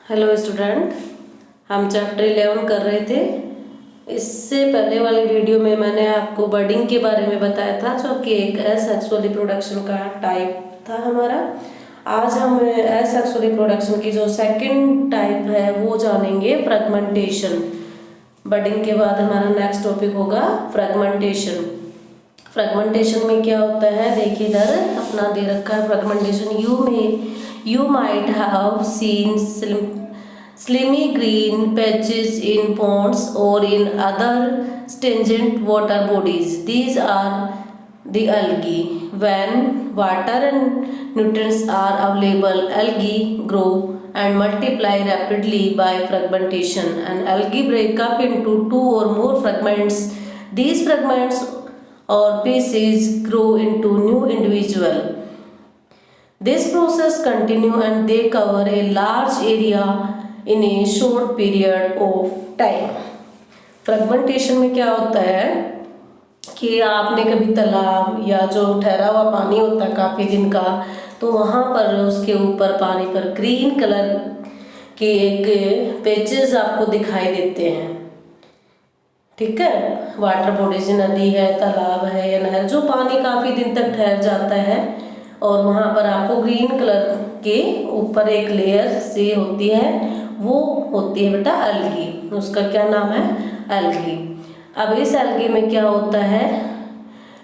Hello student, हम chapter 11 कर रहे थे। इससे पहले वाले वीडियो में मैंने आपको बडिंग के बारे में बताया था, जो कि एक असेक्सुअल रिप्रोडक्शन का टाइप था हमारा। आज हम असेक्सुअल रिप्रोडक्शन की जो सेकंड टाइप है वो जानेंगे, फ्रेगमेंटेशन। बडिंग के बाद हमारा नेक्स्ट टॉपिक होगा फ्रेगमेंटेशन। फ्रेगमेंटेशन में क्या होता है, देखिए इधर अपना दे रखा है fragmentation. You might have seen slimy green patches in ponds or in other stagnant water bodies. These are the algae. When water and nutrients are available, algae grow and multiply rapidly by fragmentation. And algae break up into two or more fragments. These fragments or pieces grow into new individual. This process continue and they cover a large area in a short period of time. Fragmentation में क्या होता है कि आपने कभी तालाब या जो ठहरा हुआ पानी होता है काफ़ी दिन का, तो वहाँ पर उसके ऊपर पानी पर ग्रीन कलर के एक पेचेस आपको दिखाई देते हैं। ठीक है, वाटर बॉडीज, नदी है, तालाब है या नहर, जो पानी काफ़ी दिन तक ठहर जाता है और वहाँ पर आपको ग्रीन कलर के ऊपर एक लेयर सी होती है, वो होती है बेटा एल्गी। उसका क्या नाम है, एल्गी। अब इस एल्गी में क्या होता है,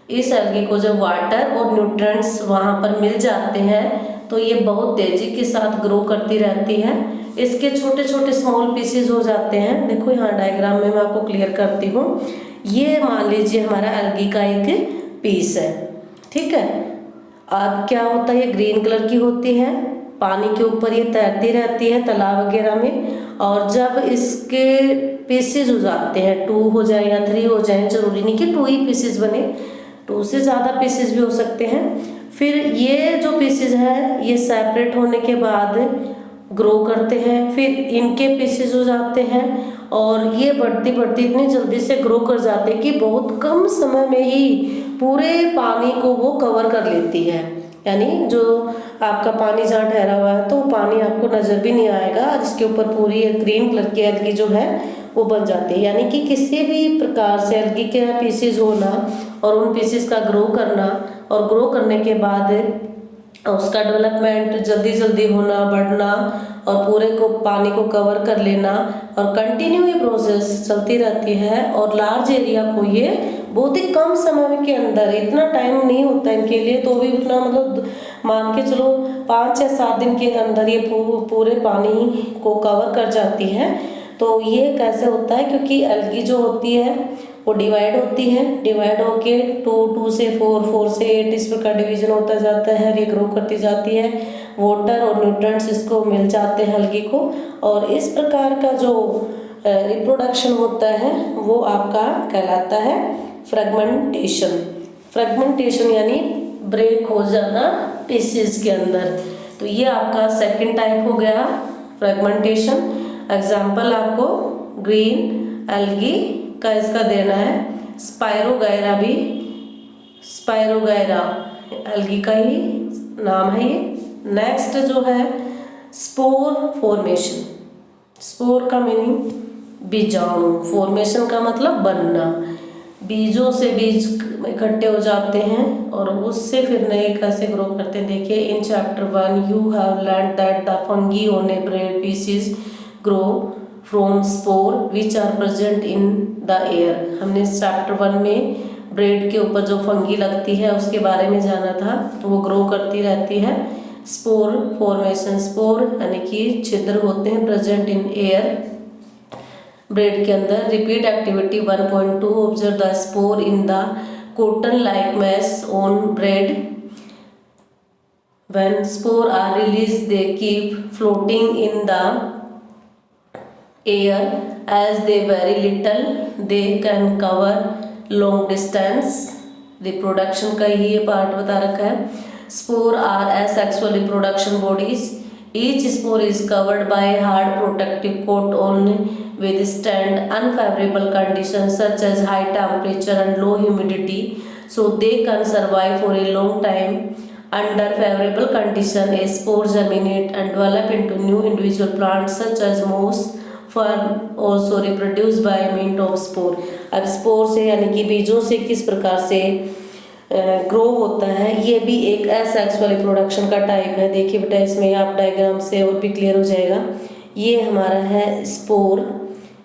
इस एल्गी को जब वाटर और न्यूट्रिएंट्स वहाँ पर मिल जाते हैं तो ये बहुत तेज़ी के साथ ग्रो करती रहती है। इसके छोटे छोटे स्मॉल पीसेज हो जाते हैं। देखो यहाँ डायग्राम में मैं आपको क्लियर करती हूँ। ये मान लीजिए हमारा एल्गी का एक पीस है, ठीक है। अब क्या होता है, ये ग्रीन कलर की होती है, पानी के ऊपर ये तैरती रहती है तालाब वगैरह में। और जब इसके पीसेज हो जाते हैं, 2 हो जाए या 3 हो जाए, जरूरी नहीं कि 2 ही पीसेज बने, 2 से ज़्यादा पीसेज भी हो सकते हैं। फिर ये जो पीसेज हैं ये सेपरेट होने के बाद ग्रो करते हैं, फिर इनके पीसेज हो जाते हैं और ये बढ़ती बढ़ती इतनी जल्दी से ग्रो कर जाते हैं कि बहुत कम समय में ही पूरे पानी को वो कवर कर लेती है। यानी जो आपका पानी जहाँ ठहरा हुआ है तो पानी आपको नज़र भी नहीं आएगा, इसके ऊपर पूरी ग्रीन कलर की एल्गी जो है वो बन जाती है। यानी कि किसी भी प्रकार से एल्गी के पीसेज होना और उन पीसेज का ग्रो करना और ग्रो करने के बाद उसका डेवलपमेंट जल्दी जल्दी होना, बढ़ना और पूरे को पानी को कवर कर लेना और कंटिन्यू ये प्रोसेस चलती रहती है। और लार्ज एरिया को ये बहुत ही कम समय के अंदर, इतना टाइम नहीं होता इनके लिए, तो भी इतना मतलब मान के चलो 5 या 7 दिन के अंदर ये पूरे पानी को कवर कर जाती है। तो ये कैसे होता है, क्योंकि एल्गी जो होती है वो डिवाइड होती है, डिवाइड होके 2 से 4, 4 से 8 इस प्रकार डिवीजन होता जाता है, ये ग्रो करती जाती है। वाटर और न्यूट्रिएंट्स इसको मिल जाते हैं एल्गी को, और इस प्रकार का जो रिप्रोडक्शन होता है वो आपका कहलाता है फ्रेगमेंटेशन। फ्रेगमेंटेशन यानी ब्रेक हो जाना पीसेस के अंदर। तो ये आपका सेकंड टाइप हो गया फ्रेगमेंटेशन। एग्जाम्पल आपको ग्रीन एल्गी का इसका देना है, स्पायरोगायरा भी, स्पायरोगायरा एल्गी का ही नाम है ये। नेक्स्ट जो है स्पोर फॉर्मेशन। स्पोर का मीनिंग बीजाणु, फॉर्मेशन का मतलब बनना। बीजों से बीज इकट्ठे हो जाते हैं और उससे फिर नए कैसे ग्रो करते हैं। देखिए in chapter 1 you have learn that the fungi on a bread pieces grow from spore which are present in the air. हमने इस चैप्टर 1 में ब्रेड के ऊपर जो फंगी लगती है उसके बारे में जाना था, वो ग्रो करती रहती है। स्पोर फॉर्मेशन, स्पोर यानी कि छिद्र होते हैं प्रेजेंट इन एयर, ब्रेड के अंदर। Repeat activity 1.2 observe the spore in the cotton like mass on bread. When spore are released, they keep floating in the air as they very little, they can cover long distance। Reproduction का ही ये part बता रखा है। Spore are asexual reproduction bodies. Each spore is covered by hard protective coat on withstand unfavorable conditions such as high temperature and low humidity, so they can survive for a long time under favorable condition a spore germinate and develop into new individual plants such as moss fern also reproduce by means of spore। अब spore से यानी कि बीजों से किस प्रकार से grow होता है, ये भी एक एसेक्सुअल रिप्रोडक्शन का टाइप है। देखिए बेटा इसमें आप डायग्राम से और भी क्लियर हो जाएगा। ये हमारा है स्पोर,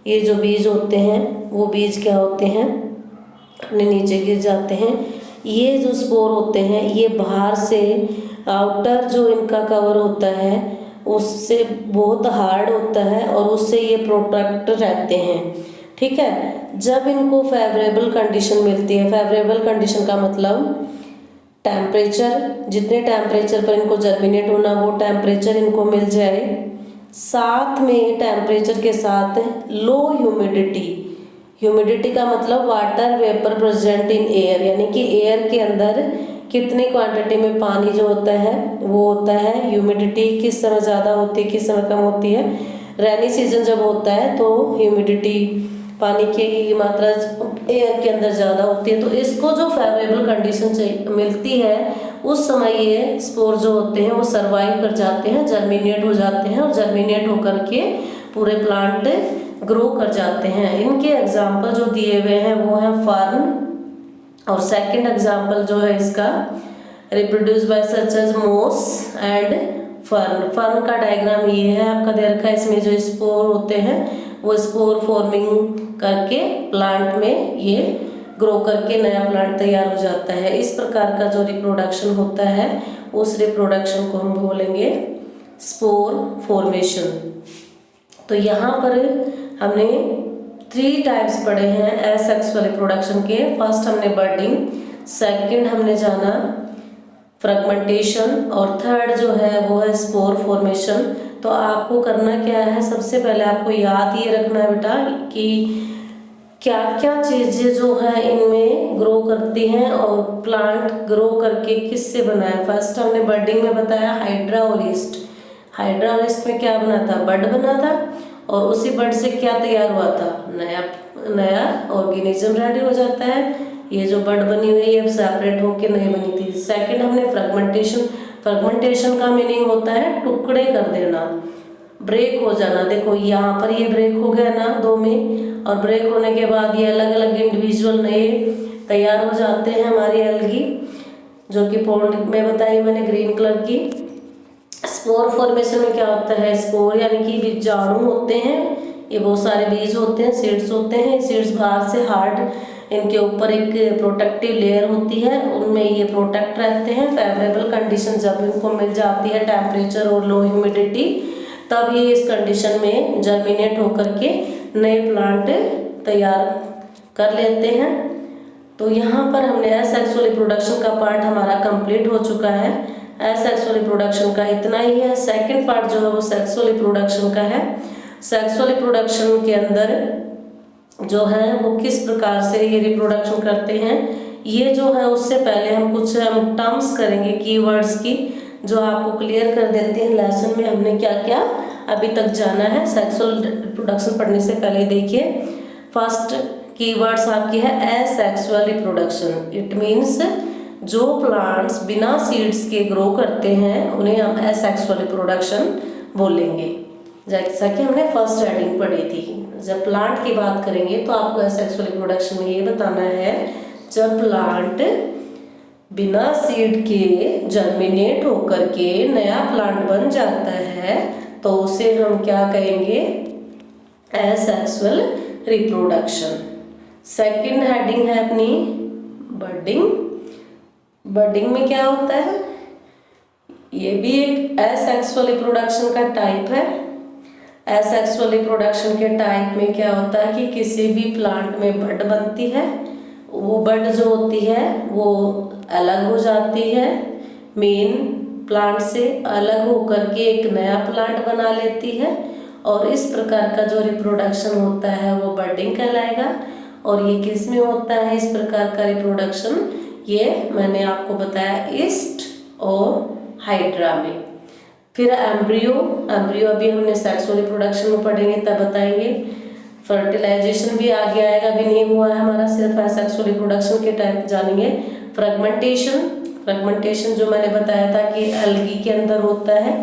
ये जो बीज होते हैं वो बीज क्या होते हैं, अपने नीचे गिर जाते हैं। ये जो स्पोर होते हैं ये बाहर से आउटर जो इनका कवर होता है उससे बहुत हार्ड होता है और उससे ये प्रोटेक्ट रहते हैं। ठीक है, जब इनको फेवरेबल कंडीशन मिलती है, फेवरेबल कंडीशन का मतलब टेम्परेचर, जितने टेम्परेचर पर इनको जर्मिनेट होना वो टेम्परेचर इनको मिल जाए, साथ में टेम्परेचर के साथ लो ह्यूमिडिटी, ह्यूमिडिटी का मतलब water vapour present in air, यानी कि एयर के अंदर कितनी क्वांटिटी में पानी जो होता है वो होता है। ह्यूमिडिटी किस समय ज़्यादा होती है किस समय कम होती है, रेनी सीजन जब होता है तो ह्यूमिडिटी पानी की मात्रा एयर के अंदर ज़्यादा होती है। तो इसको जो फेवरेबल कंडीशन मिलती है उस समय ये स्पोर जो होते हैं वो सर्वाइव कर जाते हैं, जर्मिनेट हो जाते हैं और जर्मिनेट होकर के पूरे प्लांट ग्रो कर जाते हैं। इनके एग्जाम्पल जो दिए हुए हैं वो है फर्न, और सेकंड एग्जाम्पल जो है इसका रिप्रोड्यूस बाय सच एज मोस एंड फर्न। फर्न का डायग्राम ये है आपका दे रखा है, इसमें जो स्पोर होते हैं वो स्पोर फॉर्मिंग करके प्लांट में ये ग्रो करके नया प्लांट तैयार हो जाता है। इस प्रकार का जो रिप्रोडक्शन होता है उस रिप्रोडक्शन को हम बोलेंगे स्पोर फॉर्मेशन। तो यहाँ पर हमने 3 टाइप्स पढ़े हैं एसेक्सुअल रिप्रोडक्शन के। फर्स्ट हमने बर्डिंग, सेकंड हमने जाना फ्रेगमेंटेशन और थर्ड जो है वो है स्पोर फॉर्मेशन। तो आपको करना क्या है, सबसे पहले आपको याद ये रखना है बेटा कि क्या क्या चीज़ें जो है इनमें ग्रो करती हैं और प्लांट ग्रो करके किससे बना है। फर्स्ट हमने बर्डिंग में बताया हाइड्रा और ईस्ट। हाइड्रा और ईस्ट में क्या बना था, बड बना था और उसी बड से क्या तैयार हुआ था, नया ऑर्गेनिज्म रेडी हो जाता है। ये जो बड बनी हुई है अब सेपरेट होके नई बनी थी। सेकंड हमने फ्रेगमेंटेशन, फ्रेगमेंटेशन का मीनिंग होता है टुकड़े कर देना, ब्रेक हो जाना। देखो यहाँ पर ये ब्रेक हो गया ना 2 में, और ब्रेक होने के बाद ये अलग अलग इंडिविजुअल नए तैयार हो जाते हैं हमारी एल्गी, जो कि पॉन्ड में बताई मैंने ग्रीन कलर की। स्पोर फॉर्मेशन में क्या होता है, स्पोर यानी कि बीजाणु होते हैं, ये बहुत सारे बीज होते हैं, सीड्स होते हैं। सीड्स बाहर से हार्ड, इनके ऊपर एक प्रोटेक्टिव लेयर होती है, उनमें ये प्रोटेक्ट रहते हैं। फेवरेबल कंडीशन जब इनको मिल जाती है टेम्परेचर और लो ह्यूमिडिटी, तब ये इस कंडीशन में जर्मिनेट होकर के नए प्लांट तैयार कर लेते हैं। तो यहाँ पर हमने एसेक्सुअल रिप्रोडक्शन का पार्ट हमारा कंप्लीट हो चुका है। एसेक्सुअल रिप्रोडक्शन का इतना ही है। सेकंड पार्ट जो है वो सेक्सुअल रिप्रोडक्शन का है। सेक्सुअल रिप्रोडक्शन के अंदर जो है वो किस प्रकार से ये रिप्रोडक्शन करते हैं, ये जो है उससे पहले हम कुछ टर्म्स करेंगे कीवर्ड्स की, जो आपको क्लियर कर देते हैं लेसन में हमने क्या क्या अभी तक जाना है। सेक्सुअल रिप्रोडक्शन पढ़ने से पहले देखिए फर्स्ट कीवर्ड्स आपकी है एसेक्सुअल रिप्रोडक्शन। इट मीन्स जो प्लांट्स बिना सीड्स के ग्रो करते हैं उन्हें हम एसेक्सुअल रिप्रोडक्शन बोलेंगे। जैसा कि हमने फर्स्ट हेडिंग पढ़ी थी, जब प्लांट की बात करेंगे तो आपको एसेक्सुअल रिप्रोडक्शन में ये बताना है जब प्लांट बिना सीड के जर्मिनेट होकर के नया प्लांट बन जाता है तो उसे हम क्या कहेंगे, एसेक्सुअल रिप्रोडक्शन। सेकंड हेडिंग है अपनी बर्डिंग। बर्डिंग में क्या होता है, ये भी एक एसेक्सुअल रिप्रोडक्शन का टाइप है। एसेक्सुअल रिप्रोडक्शन के टाइप में क्या होता है कि किसी भी प्लांट में बड बनती है, वो बड जो होती है वो अलग हो जाती है, मेन प्लांट से अलग होकर के एक नया प्लांट बना लेती है, और इस प्रकार का जो रिप्रोडक्शन होता है वो बर्डिंग कहलाएगा। और ये किस में होता है इस प्रकार का रिप्रोडक्शन, ये मैंने आपको बताया ईस्ट और हाइड्रा में। फिर एम्ब्रियो, एम्ब्रियो अभी हमने सेक्सुअल रिप्रोडक्शन में पढ़ेंगे तब बताएंगे। फर्टिलाइजेशन भी आगे आएगा, अभी नहीं हुआ है हमारा, सिर्फ सेक्सुअल रिप्रोडक्शन के टाइप जानेंगे। फ्रेगमेंटेशन, फ्रेगमेंटेशन जो मैंने बताया था कि एल्गी के अंदर होता है।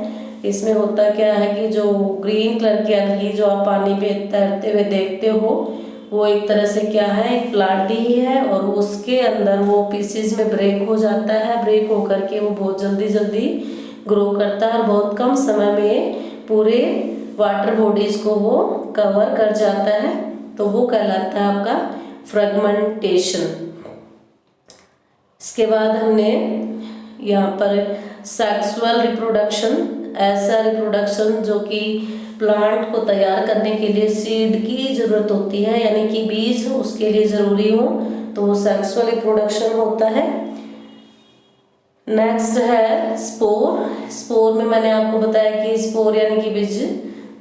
इसमें होता क्या है कि जो ग्रीन कलर की एल्गी जो आप पानी पे तैरते हुए देखते हो, वो एक तरह से क्या है, एक प्लांट ही है, और उसके अंदर वो पीसेज में ब्रेक हो जाता है। ब्रेक होकर के वो बहुत जल्दी जल्दी ग्रो करता है और बहुत कम समय में पूरे वाटर बॉडीज को वो कवर कर जाता है। तो वो कहलाता है आपका फ्रेगमेंटेशन। इसके बाद हमने यहाँ पर सेक्सुअल रिप्रोडक्शन, ऐसा रिप्रोडक्शन जो कि प्लांट को तैयार करने के लिए सीड की जरूरत होती है, यानी कि बीज उसके लिए जरूरी हो, तो वो सेक्सुअल रिप्रोडक्शन होता है। नेक्स्ट है स्पोर। स्पोर में मैंने आपको बताया कि स्पोर यानी कि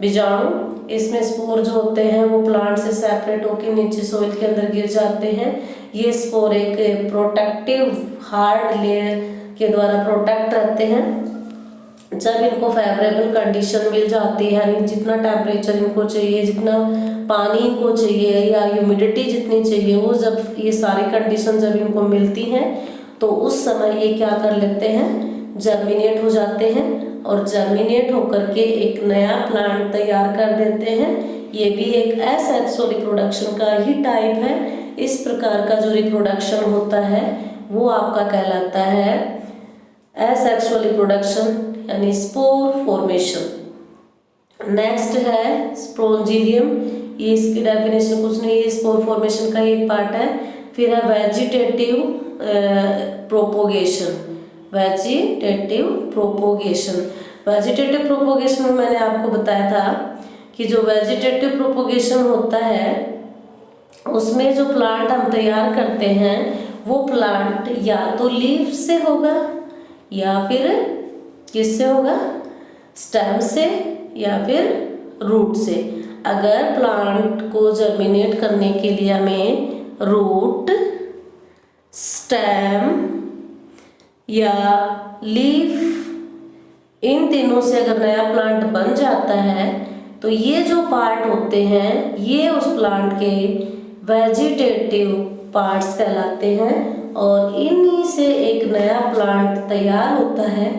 बीजाणु। इसमें स्पोर जो होते हैं वो प्लांट से सेपरेट होकर नीचे सोइल के अंदर गिर जाते हैं। ये स्पोर एक प्रोटेक्टिव हार्ड लेयर के द्वारा प्रोटेक्ट रहते हैं। जब इनको फेवरेबल कंडीशन मिल जाती है, यानी जितना टेम्परेचर इनको चाहिए, जितना पानी इनको चाहिए या ह्यूमिडिटी जितनी चाहिए, वो जब ये सारी कंडीशन जब इनको मिलती हैं तो उस समय ये क्या कर लेते हैं, जर्मिनेट हो जाते हैं और जर्मिनेट होकर के एक नया प्लांट तैयार कर देते हैं। ये भी एक एसेक्सुअल रिप्रोडक्शन का ही टाइप है। इस प्रकार का जो रिप्रोडक्शन होता है वो आपका कहलाता है एसेक्सुअल रिप्रोडक्शन, यानी स्पोर फॉर्मेशन। नेक्स्ट है स्पोंजिलियम। ये इसकी डेफिनेशन कुछ नहीं है, स्पोर फॉर्मेशन का एक पार्ट है। फिर है vegetative propagation. Vegetative propagation, vegetative propagation में मैंने आपको बताया था कि जो वेजिटेटिव प्रोपोगेशन होता है उसमें जो प्लांट हम तैयार करते हैं वो प्लांट या तो लीफ से होगा या फिर किससे होगा, स्टेम से या फिर रूट से। अगर प्लांट को जर्मिनेट करने के लिए हमें रूट, स्टेम या लीफ, इन तीनों से अगर नया प्लांट बन जाता है तो ये जो पार्ट होते हैं ये उस प्लांट के वेजिटेटिव पार्ट्स कहलाते हैं और इन्हीं से एक नया प्लांट तैयार होता है।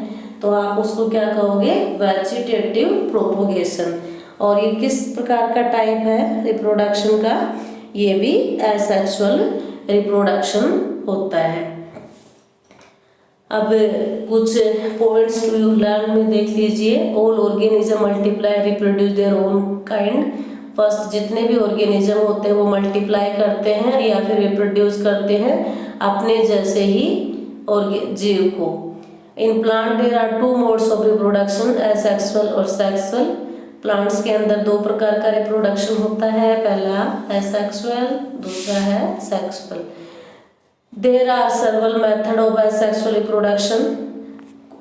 तो आप उसको क्या कहोगे, वेजिटेटिव प्रोपोगेशन। और ये किस प्रकार का टाइप है रिप्रोडक्शन का, ये भी एसेक्सुअल रिप्रोडक्शन होता है। अब कुछ पॉइंट्स टू लर्न में देख लीजिए। All organism multiply reproduce their own kind. First, जितने भी ऑर्गेनिज्म होते हैं वो मल्टीप्लाई करते हैं या फिर रिप्रोड्यूस करते हैं अपने जैसे ही और जीव को। In plant there are two modes of reproduction, asexual और सेक्सुअल। प्लांट्स के अंदर दो प्रकार का रिप्रोडक्शन होता है, पहला एसेक्सुअल, दूसरा है sexual. There are several method of asexual reproduction.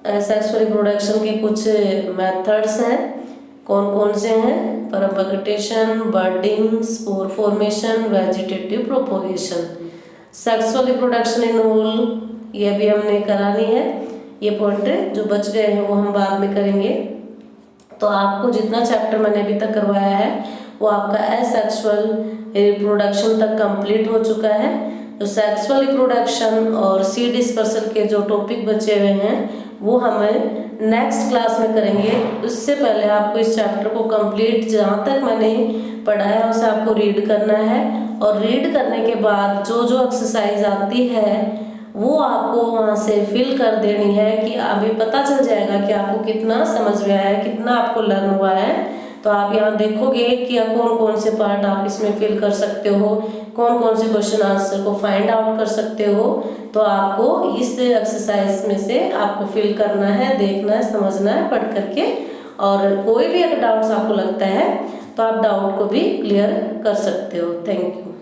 Asexual reproduction के कुछ मेथड्स हैं, कौन कौन से हैं, propagation, budding, spore formation, vegetative propagation. Sexual reproduction in all, ये भी हमने करानी है। ये पॉइंट जो बच गए हैं वो हम बाद में करेंगे। तो आपको जितना चैप्टर मैंने अभी तक करवाया है वो आपका एसेक्सुअल रिप्रोडक्शन तक कंप्लीट हो चुका है। तो सेक्सुअल रिप्रोडक्शन और सीड डिस्पर्सल के जो टॉपिक बचे हुए हैं वो हमें नेक्स्ट क्लास में करेंगे। उससे पहले आपको इस चैप्टर को कंप्लीट जहाँ तक मैंने पढ़ाया उसे आपको रीड करना है और रीड करने के बाद जो जो एक्सरसाइज आती है वो आपको वहाँ से फिल कर देनी है कि अभी पता चल जाएगा कि आपको कितना समझ में आया है, कितना आपको लर्न हुआ है। तो आप यहाँ देखोगे कि कौन कौन से पार्ट आप इसमें फिल कर सकते हो, कौन कौन से क्वेश्चन आंसर को फाइंड आउट कर सकते हो। तो आपको इस एक्सरसाइज में से आपको फिल करना है, देखना है, समझना है पढ़ करके। और कोई भी अगर डाउट्स आपको लगता है तो आप डाउट को भी क्लियर कर सकते हो। Thank you.